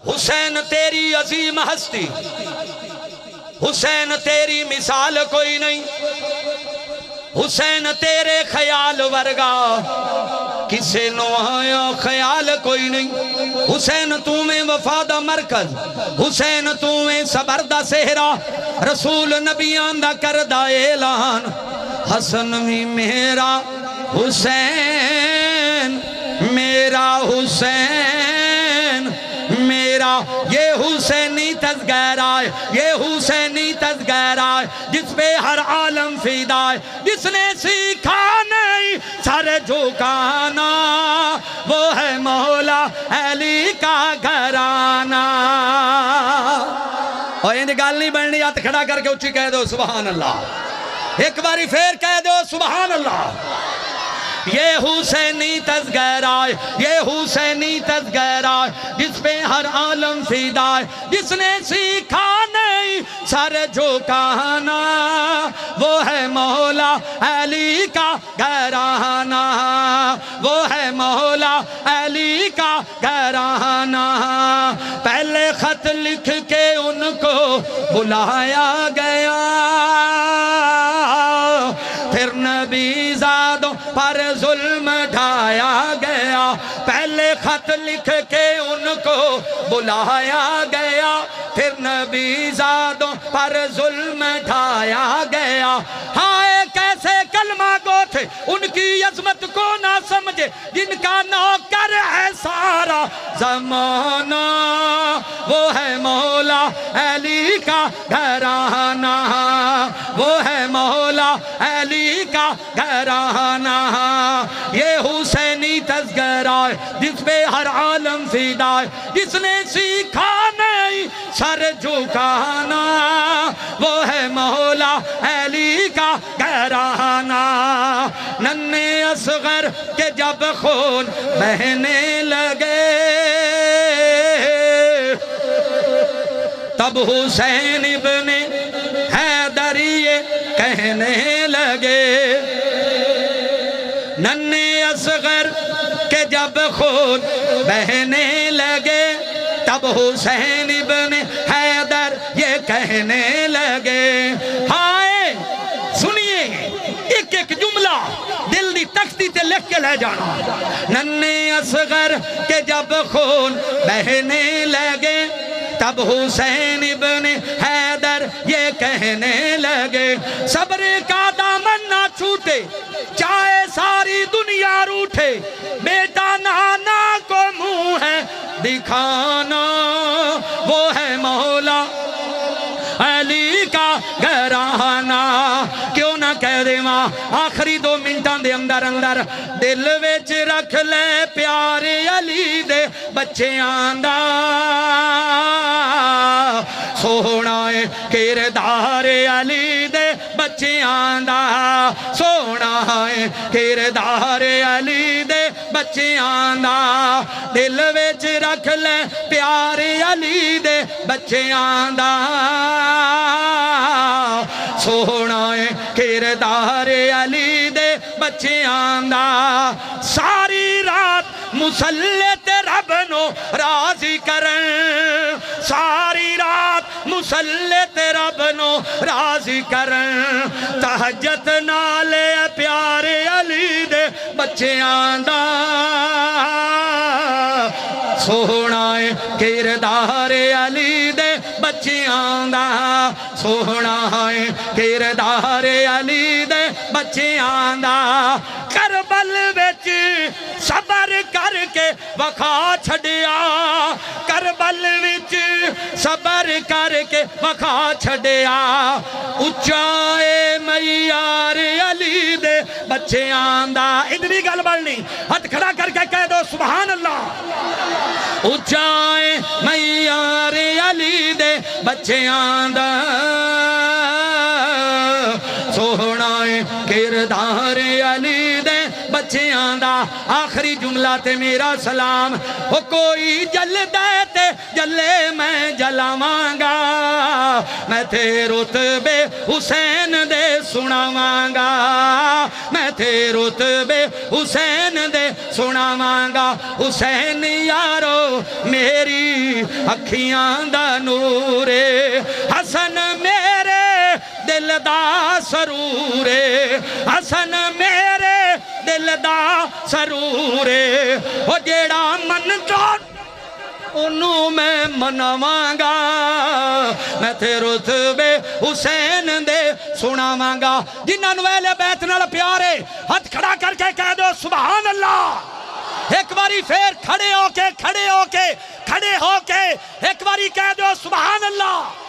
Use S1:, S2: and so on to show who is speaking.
S1: حسین تیری عظیم ہستی، حسین تیری مثال کوئی نہیں، حسین تیرے خیال ورگا کسے نو آیا خیال کوئی نہیں۔ حسین تو میں وفا دا مرکز، حسین تو میں صبر دا سہرا، رسول نبیان دا کردہ اعلان، حسن بھی میرا حسین، میرا حسین میرا، یہ حسینی تذکرہ ہے، یہ حسینی تذکرہ ہے، جس پہ ہر عالم فدا ہے، جس نے سیکھا نہیں سر جھکانا، وہ ہے مولا علی کا گھرانہ۔ اور یہ گال نہیں بننی، ہاتھ کھڑا کر کے اچھی کہہ دو سبحان اللہ، ایک باری پھر کہہ دو سبحان اللہ۔ یہ حسینی تذکرہ ہے، یہ حسینی تذکرہ ہے، جس پہ ہر عالم فدا ہے، جس نے سیکھا نہیں سر جھکانا، وہ ہے مولا علی کا گھرانہ، وہ ہے مولا علی کا گھرانہ۔ پہلے خط لکھ کے ان کو بلایا گیا، پھر نبی زادوں پر ظلم ڈھایا گیا، پہلے خط لکھ کے ان کو بلایا گیا، پھر نبی زادوں پر ظلم ڈھایا گیا۔ ہائے کیسے کلمہ گو تھے، ان کی عظمت کو نہ سمجھے، جن کا نوکر ہے سارا زمانہ، وہ ہے مولا علی کا گھرانہ، وہ ہے مولا علی کا گھرانہ۔ یہ حسینی تذکرہ ہے، جس پہ ہر عالم فدا ہے، جس نے سیکھا نہیں سر جھکانا، وہ ہے مولا علی کا گھرانہ۔ ننھے اصغر کے جب خون بہنے لگے، تب حسین ابن حیدر یہ کہنے لگے، ننھے اصغر کے جب خون بہنے لگے، تب حسین ابن حیدر یہ کہنے لگے۔ ہائے سنیے ایک ایک جملہ دل دی تختی تے لکھ کے لے جانا۔ ننھے اصغر کے جب خون بہنے لگے، تب حسین ابن حیدر یہ کہنے لگے، صبر کا دامن نہ چھوٹے چاہے ساری دنیا روٹھے، بیٹا نانا کو منہ ہے دکھانا، وہ ہے مولا علی کا گھرانہ۔ کیوں نہ کہہ دے ماں آخری 2 منٹاں دے اندر اندر، دل وچ رکھ لے پیارے علی دے بچیاں دا، سونا ہے کردار علی دے بچیاں دا، سونا ہے کردار علی دے بچیاں دا، دل وچ رکھ لے پیارے علی دے بچیاں دا، سونا ہے کردار علی دے بچیاں دا۔ ساری رات مصلی تے رب نو راضی کرن، ساری رات مصلی تے رب نو راضی کرن، تہجد نالے پیارے علی دے بچیاں دا، سونا ہے کردار علی دے بچیاں دا، سونا ہے کردار علی دے بچیاں دا۔ کربل وچ صبر کر کے وکھا چھڑیا، کربل وچ صبر کر کے وکھا چھڑیا، اچائے معیار علی دے بچیاں دا۔ ادھری گل بڑھنی، ہاتھ کھڑا کر کے کہہ دو سبحان اللہ۔ اچائے معیار علی دے بچیاں دا، سونا ہے کردار علی دے بچیاں دا آخری جملہ تے میرا سلام او کوئی جل دے تے جلے میں جلاواں گا میں تے رتبے حسین دے سناواں گا میں تے رتبے حسین دے سناواں گا حسین یارو میری اکھیاں دا نور حسن میرے دل دا سرور حسن میرے دل دا سرور او جیڑا من چاہت انہوں میں منواں گا میں تے رتبے حسین دے سناواں گا جنہاں نو اہل بیت نال پیارے ہاتھ کھڑا کر کے کہہ دو سبحان اللہ ایک باری پھر کھڑے ہو کے ایک باری کہہ دو سبحان اللہ